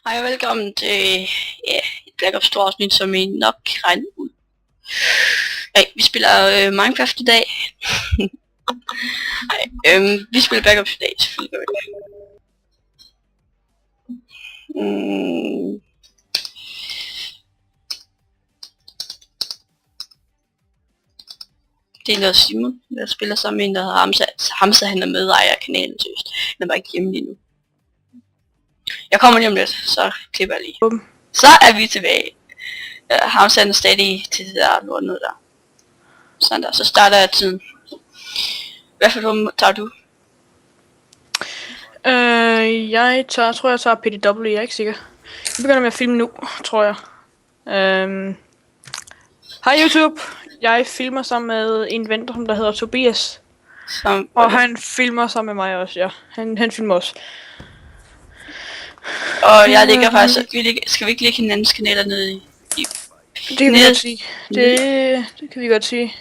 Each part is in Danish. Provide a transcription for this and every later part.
Hej og velkommen til et Black Ops 2 afsnit, som I nok kan regne ud. Nej, vi spiller Minecraft i dag. Vi spiller Black Ops i dag, selvfølgelig gør vi det. Det er noget Simon, der spiller sammen med en, der hedder Hamza. Hamza, han er medejer af kanalen, seriøst. Han er bare ikke hjemme lige nu. Jeg kommer lige om lidt, så klipper jeg lige. Så er vi tilbage. Hamza er stadig til det der lort noget der. Sådan der, så starter jeg tiden. Hvad for du tager du? Jeg tror jeg tager PDW, jeg er ikke sikker. Jeg begynder med at filme nu, tror jeg. Hej YouTube, jeg filmer sammen med en ven, der hedder Tobias. Og han filmer sammen med mig også, ja. Han filmer også. Og jeg ligger faktisk, skal vi ikke lægge hinandens kanaler nede i det kan vi godt sige. Det kan vi godt sige.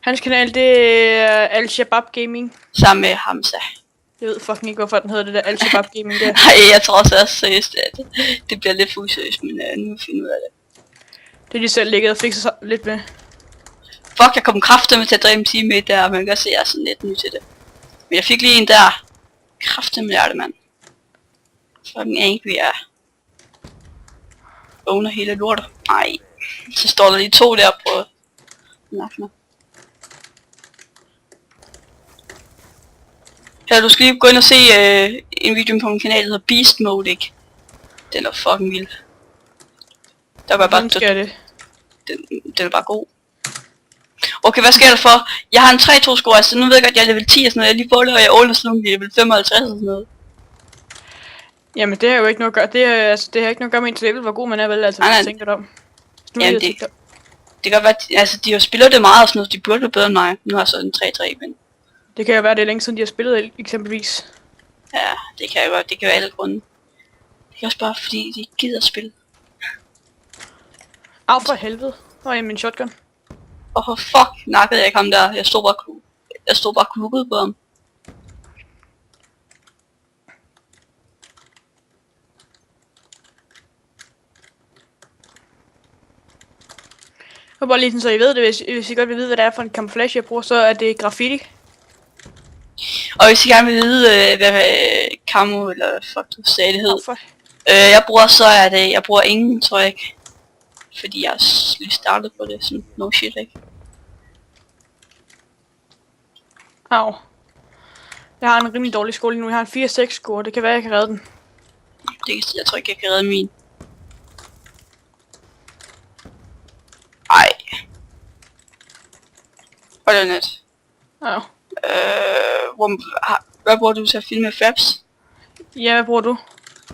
Hans kanal, det er Al-Shabaab Gaming. Sammen med Hamza. Jeg ved fucking ikke, hvorfor den hedder det der Al-Shabaab Gaming der. Nej, jeg tror også seriøst, at det bliver lidt for useriøst, men nu må vi finde ud af det. Det er de selv ligget og fikset sig lidt med. Fuck, jeg kom kraftedeme til at dræbe en time der, man kan godt se, at jeg er sådan lidt ny til det. Men jeg fik lige en der. Kraftedeme lærte, mand. Fucking angry er. Owner hele lortet. Nej. Så står der lige to der på nakken. Her, du skal lige gå ind og se en video på min kanal, der hedder Beast Mode, ikke? Den er fucking vild. Der var bare den er bare god. Okay, hvad sker der for? Jeg har en 3-2 score, altså nu ved jeg godt, jeg er level 10 og sådan noget. Jeg er lige på det, og jeg er sådan nogle level 55 og sådan noget. Jamen det har jo ikke noget at gøre, det har ikke noget at gøre med ens level, hvor god man er, vel, altså, hvis du tænker dig om. Jamen det kan være, altså de har spillet det meget og sådan noget, de burde være bedre end mig. Nu har jeg så en 3-3, men... Det kan jo være, det er længe siden de har spillet, eksempelvis. Ja, det kan jo godt, det kan være alle grunde. Det kan også bare fordi, de ikke gider at spille. Af for helvede, hvor er min shotgun? Fuck, nakkede jeg ikke ham der, jeg stod bare klukket på ham. Jeg bare lige sådan, så I ved det, hvis I godt vil vide, hvad det er for en camouflage, jeg bruger, så er det graffiti. Og hvis I gerne vil vide, hvad camo eller fuck du sagde det hed. Jeg bruger ingen, tror jeg ikke. Fordi jeg lige startede på det, sådan no shit, ikke? Au. Jeg har en rimelig dårlig score lige nu, jeg har en 4-6 score, det kan være, jeg kan redde den. Jeg tror ikke, jeg kan redde min. Ej. Hold da net. Ja. Hvad bruger du til at filme Fraps? Ja, hvad bruger du?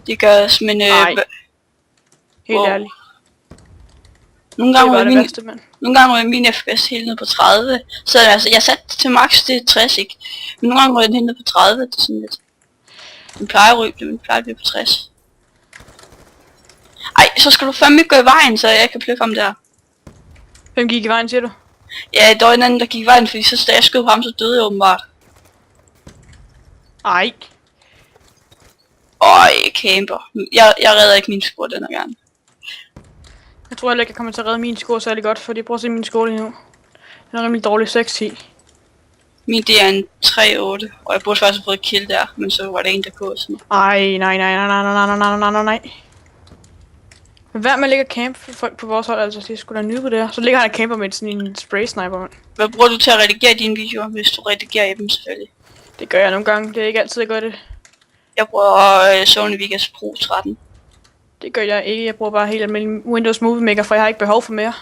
Det gør som en... Helt ærligt. Nogle gange var min FPS helt ned på 30. Så altså, jeg satte til max det 60, ikke? Men nogle gange var den helt ned på 30, det er sådan lidt... Den plejer at blive på 60. Ej, så skal du fandme ikke gå i vejen, så jeg kan plukke ham der. Hvem gik i vejen, siger du? Ja, der var en anden, der gik i vejen, fordi så da jeg skød på ham, så døde jeg åbenbart. Ej. Camper. Jeg redder ikke min score denne gang. Jeg tror heller ikke, jeg kommer til at redde min score særlig godt, fordi prøv at se min score lige nu. Den er rimelig dårlig, 6-10. Min det er en 3-8, og jeg burde faktisk have fået kill der, men så var det en, der kunne sådan. Ej, nej. Hvad med at ligge og campe folk på vores hold, altså, det skulle da nyde på det her. Så ligger han og camper med sådan en spray sniper, mand. Hvad bruger du til at redigere dine videoer, hvis du redigerer dem selvfølgelig? Det gør jeg nogle gange, det er ikke altid, jeg gør det. Jeg bruger Sony Vegas Pro 13. Det gør jeg ikke, jeg bruger bare helt almindelig Windows Movie Maker, for jeg har ikke behov for mere.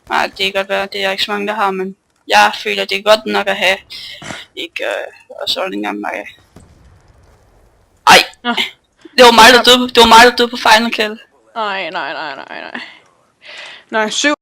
Nej, det kan godt være, det er ikke så mange, der har, men jeg føler, det er godt nok at have. Ikke, og så er det engang mig. Ej! Ja. Det var mig, der døde på final kill. Nej. Nej, 7.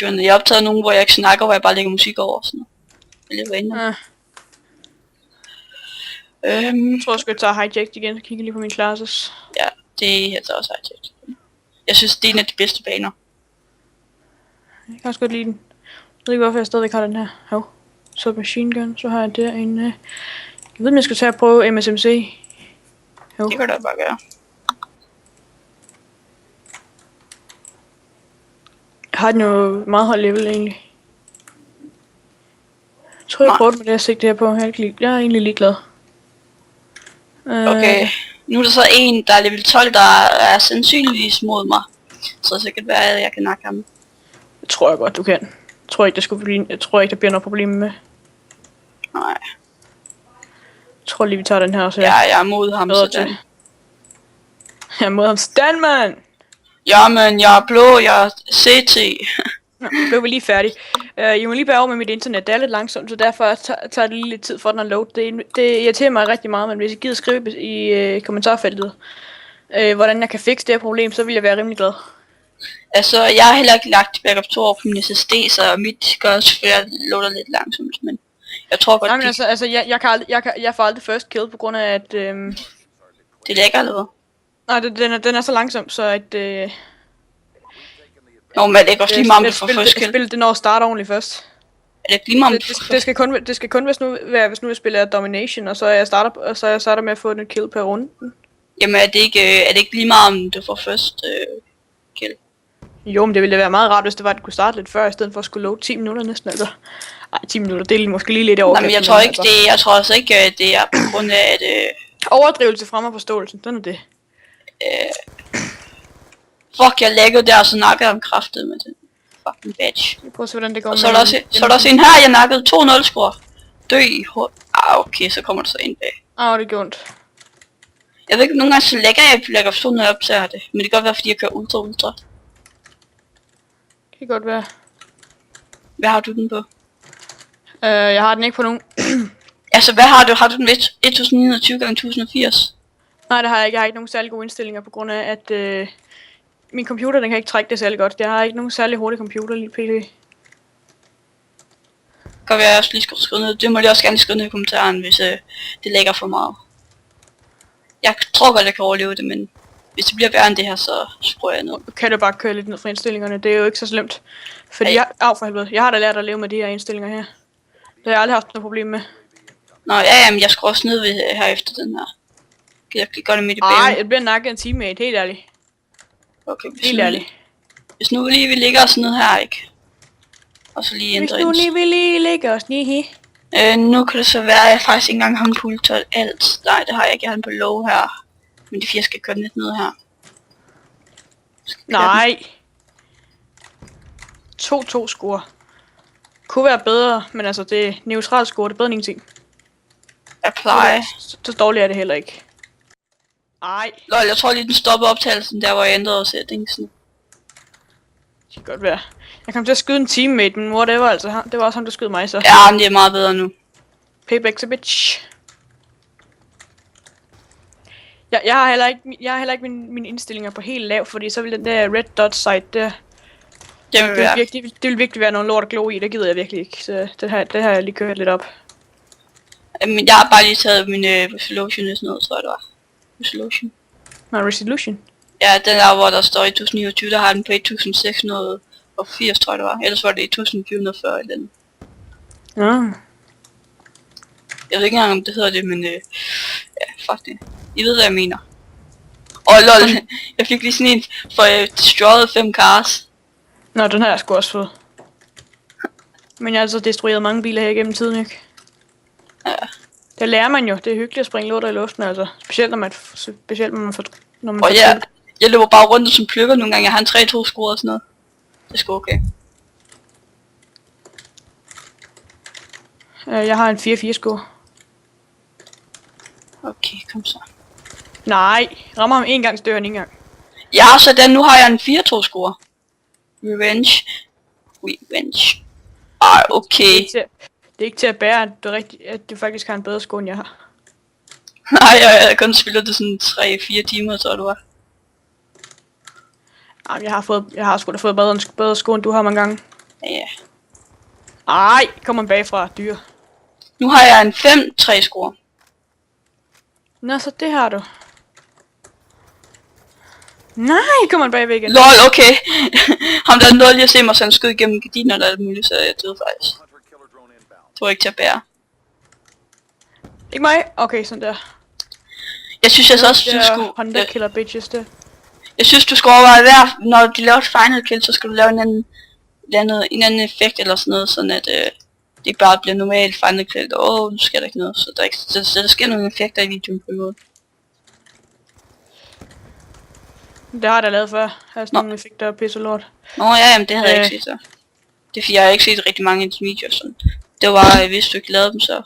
videoerne. Jeg har optaget nogle, hvor jeg ikke snakker, hvor jeg bare lægger musik over og sådan noget. Det er lidt random. Ja. Jeg tror, jeg skal tage hijack igen, så kigger lige på mine classes. Ja, det er altså også hijack. Jeg synes, det er en af de bedste baner. Jeg kan også godt lide den. Jeg ved ikke, hvorfor jeg stadigvæk har den her. Hov. Så machine gun, så har jeg der en... Jeg ved, om jeg skal tage og prøve MSMC. Jo. Det kan du bare gøre. Jeg har den jo meget højt level egentlig. Jeg tror, jeg prøvede med det her sigte her på. Jeg er egentlig ligeglad. Okay, nu er der så en, der er level 12, der er sandsynligvis mod mig. Så det sikkert være, at jeg kan nakke ham. Det tror jeg godt, du kan. Jeg tror ikke, der bliver noget problem med. Nej. Jeg tror lige, vi tager den her også. Ja, jeg er mod ham sådan. Jeg er mod ham sådan, mand! Jamen, jeg er blå, jeg er CT. Nå, blev vi lige færdig. I må lige bære over med mit internet. Det er lidt langsomt, så derfor tager det lige lidt tid for den at load. Det irriterer mig rigtig meget, men hvis I gider skrive i kommentarfeltet, hvordan jeg kan fikse det her problem, så vil jeg være rimelig glad. Altså, jeg har heller ikke lagt backup 2 over på min SSD, så mit gør også, for jeg loader lidt langsomt, men jeg tror godt, men altså, jeg får aldrig first kill på grund af, at... Det lægger eller hvad? Nej, den er så langsom, så at... Nå, men det er også lige meget, om du får first kill. Spillet, det når at starte ordentligt først. Er det lige meget, det skal kun hvis nu jeg spiller Domination, og så jeg starter med at få en kill per runde. Jamen er det ikke lige meget, om du får first kill? Jo, men det ville være meget rart, hvis det var, at du kunne starte lidt før, i stedet for at skulle load 10 minutter næsten, altså. Ej, 10 minutter, det er måske lige lidt over. Nej, men jeg tror ikke, jeg tror altså ikke, det er på grund af, at... Overdrivelse frem og forståelsen, den er det. Fuck, jeg laggede der, og så nakkede jeg om kraftet med den fucking badge. Jeg prøver at se, hvordan det går. Og så er der også en her, jeg nakkede 2-0 score. Dø i okay, så kommer der så en bag. Det gør ondt. Jeg ved ikke, nogle gange så lægger jeg når jeg optager det. Men det kan godt være, fordi jeg kører ultra. Det kan godt være. Hvad har du den på? Jeg har den ikke på nogen. Altså, hvad har du? Har du den med 1920 x 1080? Nej, det har jeg ikke. Jeg har ikke nogen særlig gode indstillinger på grund af, at min computer, den kan ikke trække det særlig godt. Jeg har ikke nogen særlig hurtig computer lige pt. Kan jeg også lige skrive ned. Det må jeg også gerne skrive ned i kommentaren, hvis det lægger for meget. Jeg tror godt, jeg kan overleve det, men hvis det bliver værre end det her, så sprøger jeg ned. Kan du bare køre lidt ned fra indstillingerne? Det er jo ikke så slemt. Fordi for helvede. Jeg har da lært at leve med de her indstillinger her. Det har jeg aldrig haft noget problem med. Nå, ja, men jeg skal også ned ved her efter den her. Kan jeg gøre det midt i banen? Nej, det bliver nakket en teammate, helt ærligt. Okay, helt ærligt. Hvis nu lige vi ligger os ned her, ikke? Og så lige ændre Hvis nu lige vi lige ligger os ned her. Nu kan det så være, at jeg faktisk ikke engang har en pool til alt. Nej, det har jeg ikke. Jeg har en på low her. Men de 4 skal køre lidt ned her. Nej. 2-2 score. Kunne være bedre, men altså det er neutralt score, det er bedre end ingenting. Apply. Så dårligt er det heller ikke. Ej. Lol, jeg tror lige den stoppede optagelsen der, hvor jeg ændrede sætningsen. Det kan godt være. Jeg kom til at skyde en teammate, men whatever, altså. Det var også ham, der skød mig så. Ja, men det er meget bedre nu. Payback's a bitch. Jeg har heller ikke mine indstillinger på helt lav, fordi så vil den der red dot site der... Det vil virkelig være noget lort at glo i, det gider jeg virkelig ikke. Så det har jeg lige kørt lidt op. Men jeg har bare lige taget min resolution og sådan noget, tror jeg det var. Resolution. Resolution? Ja, den der, hvor der står i 1029, der har den på 1680, tror jeg det var. Ellers var det i 1440 eller andet. Ja. Jeg ved ikke engang, om det hedder det, men ja, fuck det. I ved, hvad jeg mener. Lol, jeg fik lige sådan en, for jeg destroyede 5 cars. Nå, den har jeg sgu også fået. Men jeg har altså destrueret mange biler her igennem tiden, ikke? Ja. Det lærer man jo. Det er hyggeligt at springe lorter i luften, altså. Specielt når man får... Jeg løber bare rundt som plukker nogle gange. Jeg har en 3-2 score og sådan noget. Det er sgu okay. Jeg har en 4-4 score. Okay, kom så. Nej, rammer ham en gang, så dør han en gang. Ja, så den, nu har jeg en 4-2 score. Revenge. Okay. Det er ikke til at bære, at du faktisk har en bedre score, end jeg har. Nej, jeg har kun spillet det sådan 3-4 timer, tror du var. Jamen, jeg har sgu da fået bedre score, end du har mange gange. Ja. Ej, kommer man bagfra, dyr. Nu har jeg en 5-3 score. Nå, så det har du. Nej, kommer man bagved igen. LOL, okay. Ham der nåede lige at se mig, så han skød igennem gardiner eller alt muligt, så jeg døde faktisk. Det var ikke til at bære. Ikke mig? Okay, sådan der. Jeg synes jeg så også, du skulle... Hunter killer bitches, det. Jeg synes du skal overveje hver, når de laver et final kill, så skal du lave en anden effekt eller sådan noget, sådan at det ikke bare bliver normalt final kill. Nu sker der ikke noget, så der sker nogle effekter i videoen på en måde. Det har jeg da lavet før. Jeg har sådan nogle effekter og pisse lort. Nå ja, jamen det havde jeg ikke set så. Det er fordi jeg har ikke set rigtig mange af de videoer sådan. Det var hvis du ikke lavede dem så.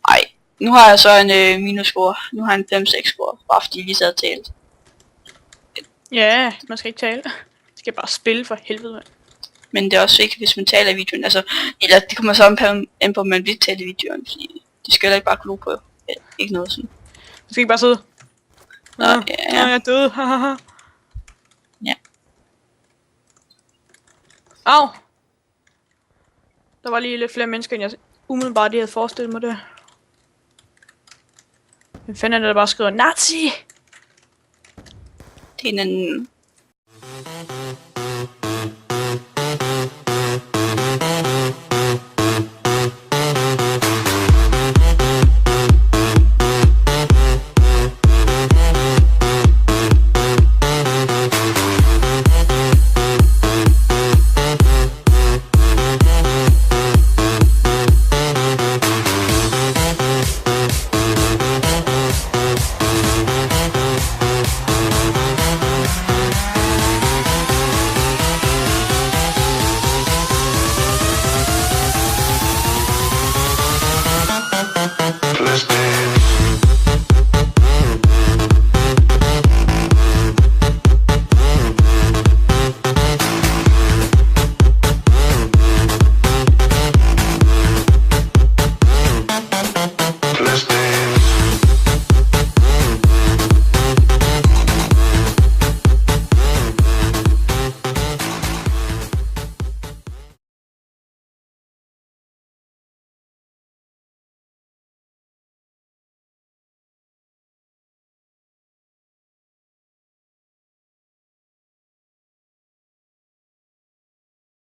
Ej, nu har jeg så en minusscore. Nu har jeg en 5-6 score, bare fordi jeg lige sad og talt. Ja, man skal ikke tale. Man skal bare spille for helvede, mand. Men det er også ikke, hvis man taler i videoen, altså, eller det kommer så an på, om man vil tale i videoen, fordi de skal heller ikke bare glo på, ikke noget sådan. Du skal ikke bare sidde. Nå, Nå, jeg er død, hahaha. Ja. Au! Der var lige lidt flere mennesker, end jeg umiddelbart lige havde forestillet mig det. Hvem fanden er det, der bare skriver Nazi? Det er en anden